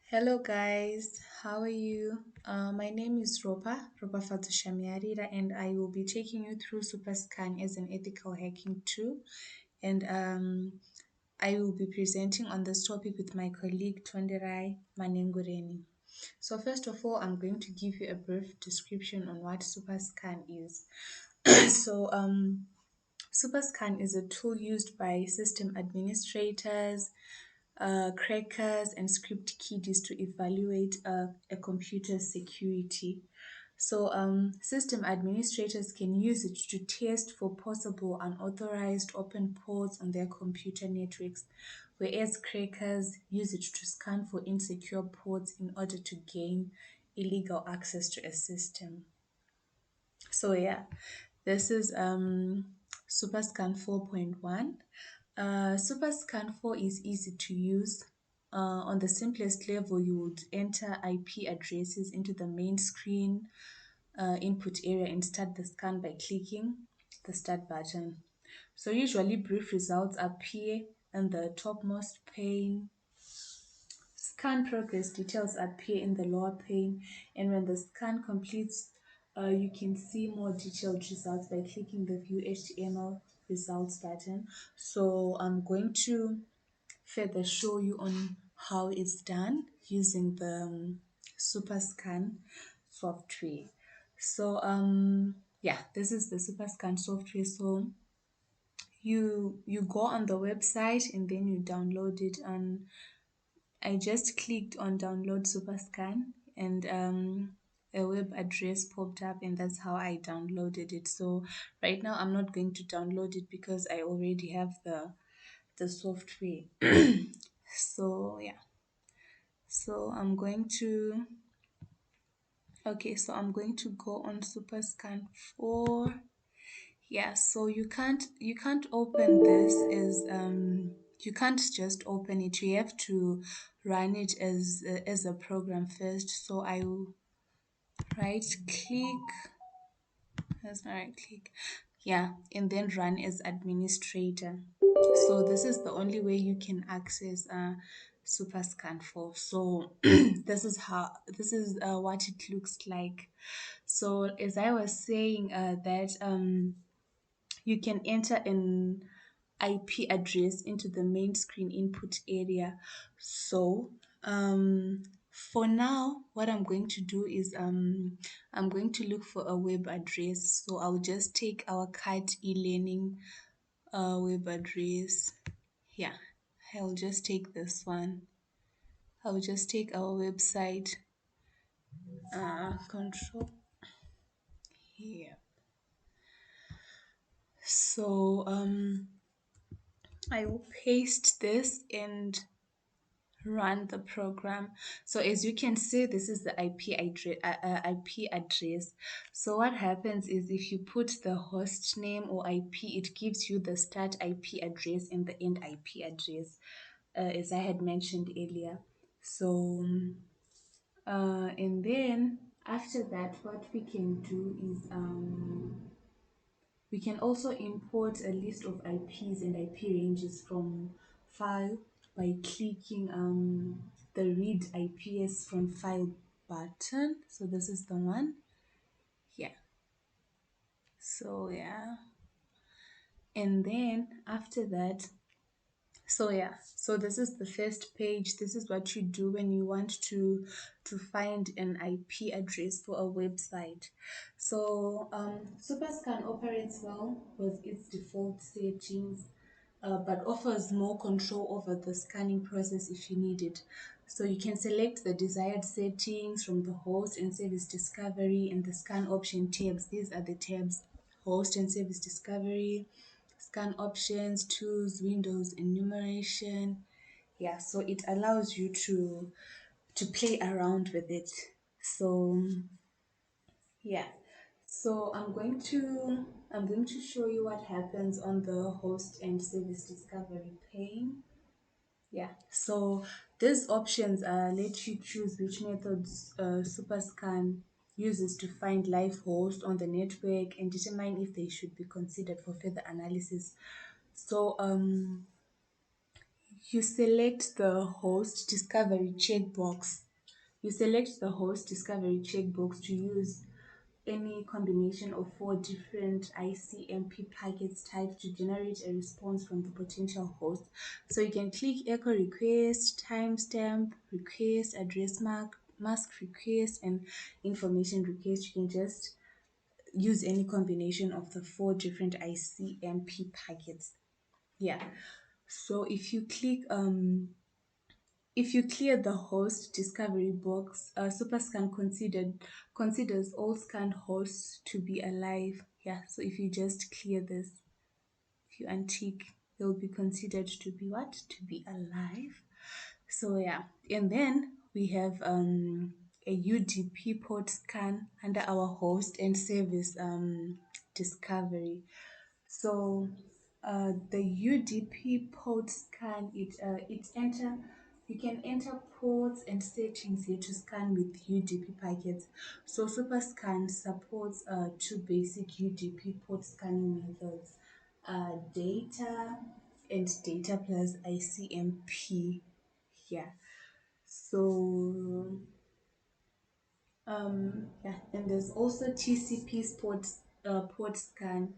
Hello guys, how are you? My name is Ropafadzo, and I will be taking you through Superscan as an ethical hacking tool. And I will be presenting on this topic with my colleague Tonderai and So first of all, I'm going to give you a brief description on what Superscan is. so Superscan is a tool used by system administrators, crackers and script kiddies to evaluate a computer's security. So system administrators can use it to test for possible unauthorized open ports on their computer networks, whereas crackers use it to scan for insecure ports in order to gain illegal access to a system. So yeah, this is Superscan 4.1. Superscan 4 is easy to use. On the simplest level, you would enter IP addresses into the main screen input area and start the scan by clicking the start button. So usually brief results appear in the topmost pane. Scan progress details appear in the lower pane, and when the scan completes, you can see more detailed results by clicking the View HTML results button. So I'm going to further show you on how it's done using the Superscan software. So yeah, this is the Superscan software. So you go on the website and then you download it, and I just clicked on download Superscan, and a web address popped up, and that's how I downloaded it. So right now I'm not going to download it because I already have the software. So yeah. So I'm going to go on Superscan 4. Yeah, so you can't open this as you can't just open it. You have to run it as a program first. So I will right click, that's not right click. Yeah, and then run as administrator. So this is the only way you can access Superscan 4. So this is what it looks like. So as I was saying, that you can enter an IP address into the main screen input area. So for now, what I'm going to do is I'm going to look for a web address. So I'll just take our CAT e-learning web address. Yeah, I'll just take this one. I'll just take our website control here. So I will paste this and run the program. So as you can see, this is the IP address. So what happens is if you put the host name or IP, it gives you the start IP address and the end IP address, as I had mentioned earlier. So and then after that, what we can do is we can also import a list of IPs and IP ranges from file by clicking the read IPs from file button. So this is the one. Yeah. So yeah. And then after that, so this is the first page. This is what you do when you want to find an IP address for a website. So Superscan operates well with its default settings, but offers more control over the scanning process if you need it. So you can select the desired settings from the host and service discovery and the scan option tabs. These are the tabs: host and service discovery, scan options, tools, windows, enumeration. Yeah, so it allows you to play around with it. So yeah. So I'm going to show you what happens on the host and service discovery pane. Yeah. So these options let you choose which methods Superscan uses to find live hosts on the network and determine if they should be considered for further analysis. So you select the host discovery checkbox. You select the host discovery checkbox to use any combination of four different ICMP packets types to generate a response from the potential host. So you can click echo request, timestamp request, address mask request, and information request. You can just use any combination of the four different ICMP packets. Yeah. So if you clear the host discovery box, Superscan considers all scanned hosts to be alive. Yeah, so if you just clear this, if you untick, they'll be considered to be what? To be alive. So yeah, and then we have a UDP port scan under our host and service discovery. So the UDP port scan, it enter you can enter ports and settings here to scan with UDP packets. So Superscan supports two basic UDP port scanning methods, data and data plus ICMP. Yeah. So yeah, and there's also TCP port scan.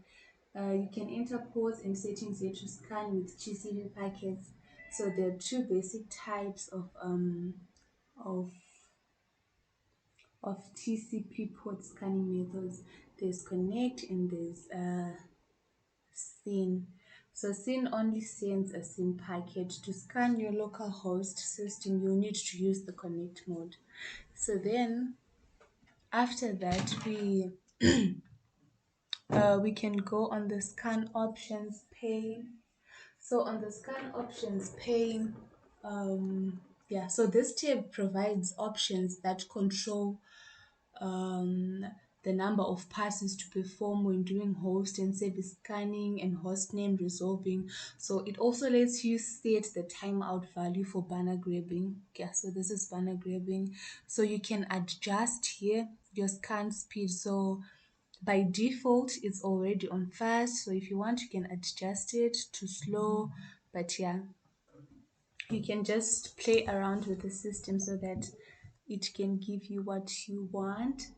You can enter ports and settings here to scan with TCP packets. So there are two basic types of of TCP port scanning methods. There's connect and there's SYN. So SYN only sends a SYN packet. To scan your local host system, you'll need to use the connect mode. So then after that, we can go on the scan options pane. So on the scan options pane, yeah, so this tab provides options that control um, the number of passes to perform when doing host and service scanning and host name resolving. So it also lets you set the timeout value for banner grabbing. Yeah, so this is banner grabbing. So you can adjust here your scan speed. So by default it's already on fast, so if you want you can adjust it to slow, but yeah, you can just play around with the system so that it can give you what you want.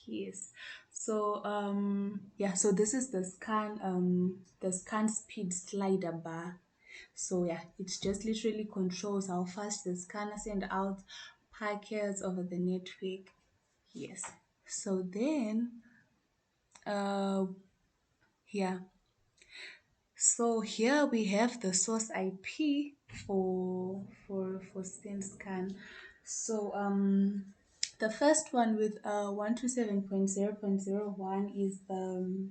Yes. So yeah, so this is the scan speed slider bar. So yeah, it just literally controls how fast the scanner send out packets over the network. Yes. So then uh yeah, so here we have the source IP for SynScan. So the first one with 127.0.01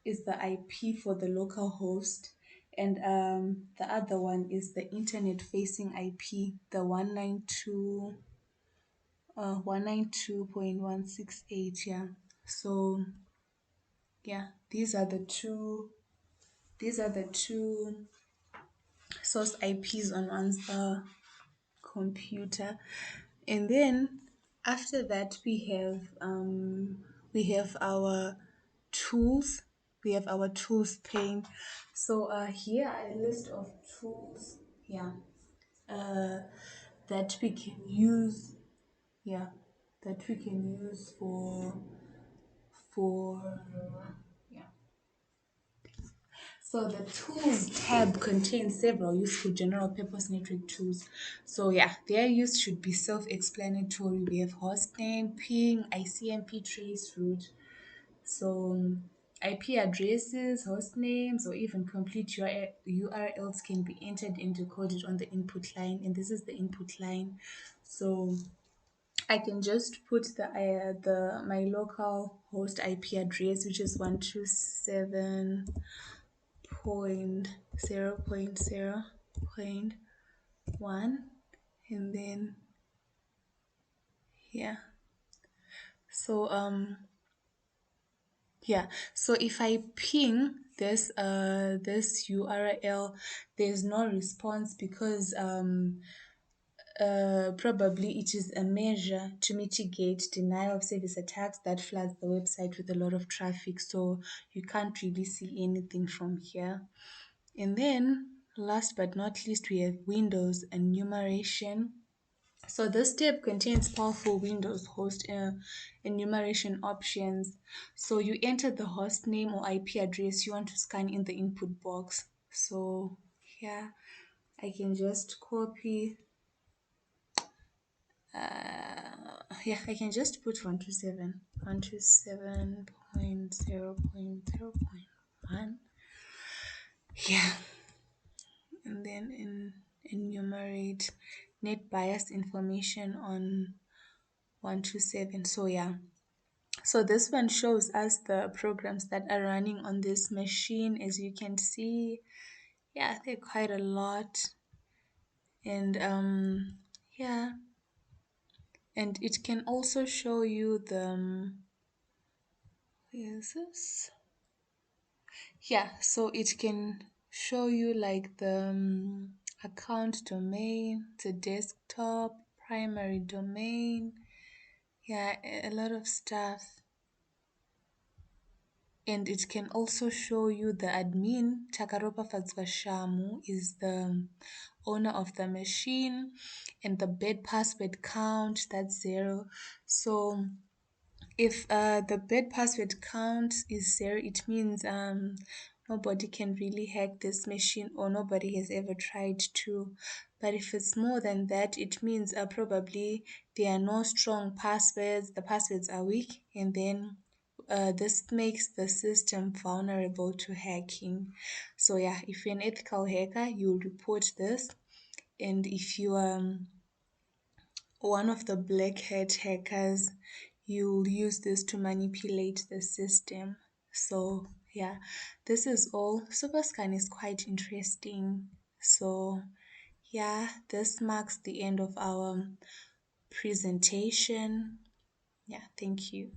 is the IP for the local host, and the other one is the internet facing IP, the 192.168. Yeah. So yeah, these are the two source IPs on one's computer. And then after that we have our tools. We have our tools pane. So here are a list of tools, yeah, uh, that we can use, yeah, that we can use for yeah. So the tools tab contains several useful general purpose network tools. So yeah, their use should be self-explanatory. We have hostname, ping, ICMP trace route. So IP addresses, host names, or even complete URLs can be entered and decoded on the input line. And this is the input line. So I can just put the my local host IP address, which is 127.0.0.1, and then yeah. So yeah, so if I ping this URL, there's no response because probably it is a measure to mitigate denial of service attacks that floods the website with a lot of traffic, so you can't really see anything from here. And then last but not least, we have Windows enumeration. So this step contains powerful Windows host enumeration options. So you enter the host name or IP address you want to scan in the input box. So here I can just copy, yeah, I can just put 127, 127.0.0.1. Yeah, and then enumerate net bias information on 127. So yeah, so this one shows us the programs that are running on this machine. As you can see, yeah, they're quite a lot. And yeah, and it can also show you the where is this? Yeah, so it can show you like the account domain, the desktop, primary domain, yeah, a lot of stuff. And it can also show you the admin. Ropafadzo Shamu is the owner of the machine, and the bed password count, that's 0. So if the bed password count is 0, it means nobody can really hack this machine, or nobody has ever tried to. But if it's more than that, it means probably there are no strong passwords, the passwords are weak, and then this makes the system vulnerable to hacking. So yeah, if you're an ethical hacker, you'll report this. And if you are one of the black hat hackers, you'll use this to manipulate the system. So yeah, this is all. Superscan is quite interesting. So yeah, this marks the end of our presentation. Yeah, thank you.